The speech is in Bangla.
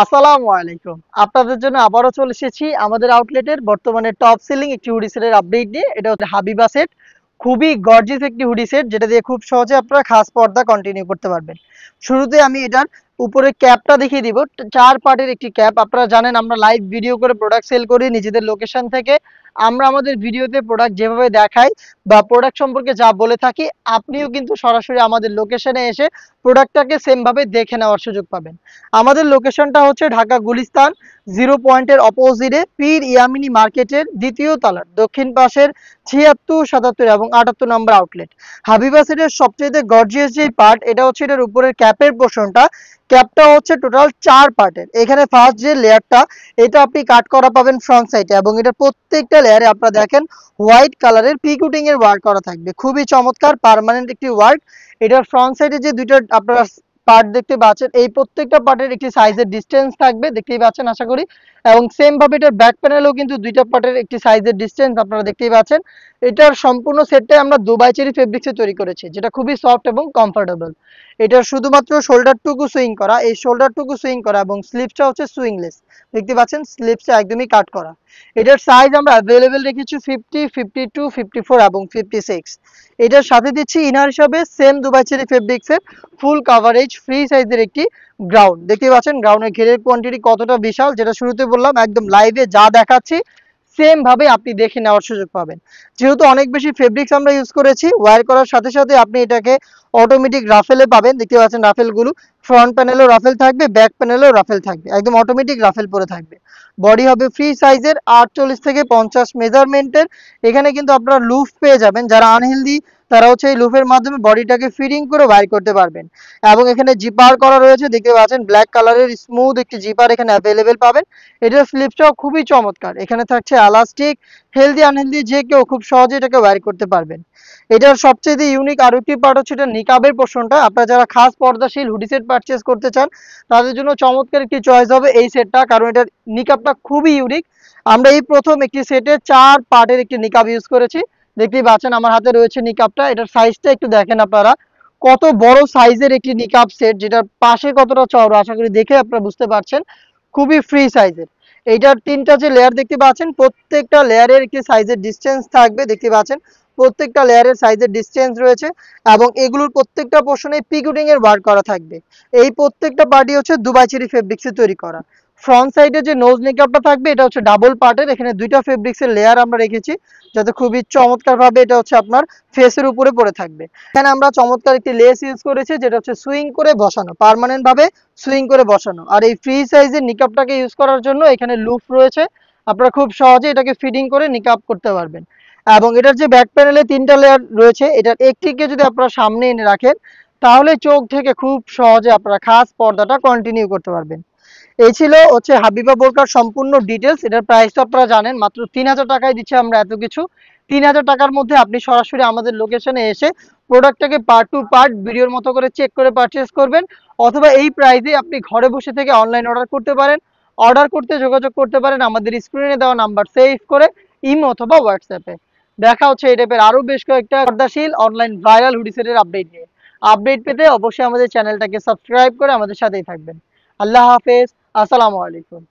আসসালামু আলাইকুম। আপনাদের জন্য আবারও চলে এসেছি আমাদের আউটলেটের বর্তমানে টপ সেলিং একটি হুডি সেটের আপডেট নিয়ে। এটা হচ্ছে হাবিবা সেট। খুবই গর্জিয়াস একটি হুডি সেট যেটা দিয়ে খুব সহজে আপনারা খাস পর্দা কন্টিনিউ করতে পারবেন। শুরুতে আমি এটার উপরে ক্যাপটা দেখিয়ে দিব। 4 পার্টের একটি ক্যাপ। আপনারা জানেন আমরা লাইভ ভিডিও করে প্রোডাক্ট সেল করি নিজেদের লোকেশন থেকে। আমরা আমাদের ভিডিওতে প্রোডাক্ট যেভাবে দেখাই বা প্রোডাক্ট সম্পর্কে যা বলে থাকি, আপনিও কিন্তু সরাসরি আমাদের লোকেশনে এসে প্রোডাক্টটাকে সেম ভাবে দেখে নেওয়ার সুযোগ পাবেন। আমাদের লোকেশনটা হচ্ছে ঢাকা গুলিস্তান জিরো পয়েন্টের অপোজিটে পীর ইয়ামিনী মার্কেটের দ্বিতীয় তলার দক্ষিণ পাশের ৭৬, ৭৭ এবং ৭৮ নম্বর আউটলেট। হাবিবা সেটের সবচেয়ে গর্জিয়াস যে পার্ট এটা হচ্ছে এটার উপরের ক্যাপের পোর্শনটা। ক্যাপটা হচ্ছে টোটাল 4 পার্টের। এখানে ফার্স্ট যে লেয়ারটা এটা আপনি কাট করা পাবেন ফ্রন্ট সাইডে এবং এটা প্রত্যেকটা লেয়ারে আপনারা দেখেন হোয়াইট কালারের পিকুটিং এর ওয়ার্ক করা থাকবে। খুবই চমৎকার পার্মানেন্ট একটি ওয়ার্ক। এটার ফ্রন্ট সাইডে যে দুইটা আপনারা পার্ট দেখতে পাচ্ছেন এই প্রত্যেকটা পার্টের একটি সাইজের ডিসটেন্স থাকবে, দেখতেই পাচ্ছেন আশা করি। এবং সেম ভাবে এটার ব্যাক প্যানেলেও কিন্তু দুইটা পার্টের একটি সাইজের ডিসটেন্স আপনারা দেখতেই পাচ্ছেন। এটার সম্পূর্ণ সেটটাই আমরা দুবাই চেরি ফেব্রিক্সে তৈরি করেছি, যেটা খুবই সফট এবং কমফোর্টেবল। এটার শুধুমাত্র শোল্ডারটুকু সুইং করা, এই শোল্ডারটুকু সুইং করা এবং স্লিপসটা হচ্ছে সুইংলেস। দেখতে পাচ্ছেন স্লিপসটা একদমই কাট করা। এটার সাইজ আমরা অ্যাভেলেবেল রেখেছি 50, 52, 54 এবং 56। এটার সাথে দিচ্ছি ইনার হিসাবে সেম দুবাই চেরি ফেব্রিক্সের ফুল কাভারেজ ফ্রি সাইজের একটি গ্রাউন্ড। দেখতে পাচ্ছেন গ্রাউন্ডের ঘেরের কোয়ান্টিটি কতটা বিশাল, যেটা শুরুতে বললাম একদম লাইভে যা দেখাচ্ছি সেম ভাবে আপনি দেখে নেওয়ার সুযোগ পাবেন। যেহেতু অনেক বেশি ফেব্রিক্স আমরা ইউজ করেছি, ওয়্যার করার সাথে সাথে আপনি এটাকে অটোমেটিক রাফেলে পাবেন। দেখতে পাচ্ছেন রাফেলগুলো ফ্রন্ট প্যানেলেও রাফেল থাকবে, ব্যাক প্যানেলেও রাফেল থাকবে, একদম অটোমেটিক রাফেল পরে থাকবে। বডি হবে ফ্রি সাইজের 48 থেকে 50 মেজারমেন্টের। এখানে কিন্তু আপনারা লুফ পেয়ে যাবেন, যারা আনহেলদি তারা হচ্ছে এই লুফের মাধ্যমে বডিটাকে ফিটিং করে বাইর করতে পারবেন। এবং এখানে জিপার করা রয়েছে, দেখতে পাচ্ছেন ব্ল্যাক কালারের স্মুথ একটি জিপার এখানে অ্যাভেলেবেল পাবেন। এটার স্লিপসটাও খুবই চমৎকার, এখানে থাকছে এলাস্টিক। হেলদি আনহেলদি যে কেউ খুব সহজে এটাকে বাইর করতে পারবেন। এটার সবচেয়ে ইউনিক আরো একটি পার্ট হচ্ছে এটা নিকাবের পোর্শনটা। আপনারা যারা খাস পর্দাশীল হুডি সেট পারচেজ করতে চান তাদের জন্য চমৎকার একটি চয়েস হবে এই সেটটা, কারণ এটার নিকাবটা খুবই ইউনিক। আমরা এই প্রথম একটি সেটে 4 পার্টের একটি নিকাব ইউজ করেছি। দেখতেই পাচ্ছেন আমার হাতে রয়েছে নিকাবটা। এটার সাইজটা একটু দেখেন আপনারা, কত বড় সাইজের একটি নিকাব সেট, যেটার পাশে কতটা চওড়া আশা করি দেখে আপনারা বুঝতে পারছেন। খুবই ফ্রি সাইজের। এইটার 3টা যে লেয়ার দেখতে পাচ্ছেন প্রত্যেকটা লেয়ারের একটি সাইজের ডিসটেন্স থাকবে। দেখতে পাচ্ছেন প্রত্যেকটা লেয়ারের সাইজের ডিসটেন্স রয়েছে এবং এগুলোর প্রত্যেকটা পোর্শনে পিকুটিং এর ওয়ার্ক করা থাকবে। এই প্রত্যেকটা পার্টি হচ্ছে দুবাই চেরি ফেব্রিক্সে তৈরি করা। ফ্রন্ট সাইডে যে নোজ নিকাবটা থাকবে এটা হচ্ছে ডাবল পার্টের। এখানে দুইটা ফেব্রিক্সের লেয়ার আমরা রেখেছি যাতে খুবই চমৎকার ভাবে এটা হচ্ছে আপনার ফেসের উপরে পড়ে থাকবে। এখানে আমরা চমৎকার একটি লেস ইউজ করেছি যেটা হচ্ছে সুইং করে বসানো, পার্মানেন্ট ভাবে সুইং করে বসানো। আর এই ফ্রি সাইজের নিকাবটাকে ইউজ করার জন্য এখানে লুপ রয়েছে, আপনারা খুব সহজে এটাকে ফিটিং করে নিকাব করতে পারবেন। এবং এটার যে ব্যাক প্যানেলে 3টা লেয়ার রয়েছে, এটার একটিকে যদি আপনারা সামনে এনে রাখেন তাহলে চোখ থেকে খুব সহজে আপনারা খাস পর্দাটা কন্টিনিউ করতে পারবেন। এই ছিল হচ্ছে হাবিবা বোরকার সম্পূর্ণ ডিটেলস। এটার প্রাইস তো আপনারা জানেন, মাত্র 3000 টাকায় দিচ্ছি আমরা এত কিছু। 3000 টাকার মধ্যে আপনি সরাসরি আমাদের লোকেশনে এসে প্রোডাক্টটাকে পার্ট টু পার্ট ভিডিওর মতো করে চেক করে পারচেস করবেন, অথবা এই প্রাইসে আপনি ঘরে বসে থেকে অনলাইন অর্ডার করতে পারেন। অর্ডার করতে যোগাযোগ করতে পারেন আমাদের স্ক্রিনে দেওয়া নাম্বার সেভ করে ইমো অথবা হোয়াটসঅ্যাপে। দেখা হচ্ছে এই টাইপের আরো বেশ কয়েকটা পর্দাশীল অনলাইন ভাইরাল হুডি সেটের আপডেট নিয়ে। আপডেট পেতে অবশ্যই আমাদের চ্যানেলটাকে সাবস্ক্রাইব করে আমাদের সাথেই থাকবেন। আল্লাহ হাফেজ। আসসালামু আলাইকুম।